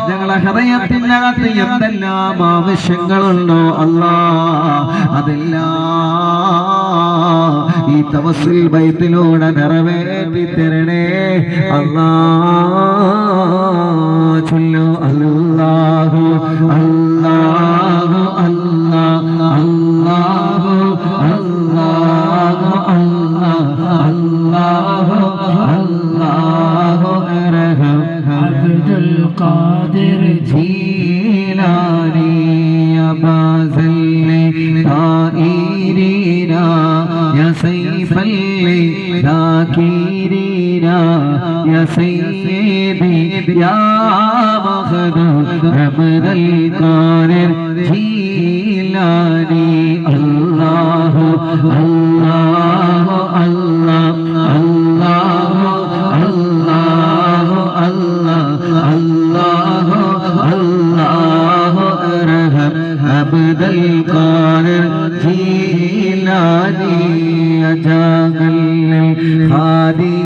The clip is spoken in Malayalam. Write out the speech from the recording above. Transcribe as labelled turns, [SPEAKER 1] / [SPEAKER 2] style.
[SPEAKER 1] ഞങ്ങളെ ഹൃദയത്തിനകത്ത് എന്തെല്ലാം ആവശ്യങ്ങളുണ്ടോ അല്ലാ അതെല്ലാം ഈ തവസ്സുൽ ബൈത്തിലൂടെ നിറവേറ്റി തരണേ അല്ലാ. ചൊല്ലു അല്ലാഹു അല്ലാഹു അല്ലാഹു അല്ലാഹു അല്ലാഹു അല്ലാഹു അല്ലാഹു അർഹം അബ്ദുൽ ഖാദിർ ജീലാനി അബാസല്ലി തായിരീന യാ സൈഫല്ലി ദാകിരീന യാ സയ്യിദി യാ മഖദൂം അബ്ദുൽ ഖാദിർ ജീലാനി അല്ലാഹു അല്ലാഹു അല്ലാഹു അല്ലാഹു അല്ലാഹു അല്ലാഹു അർഹം അബ്ദുൽ ഖാദിർ ജീലാനി അജാ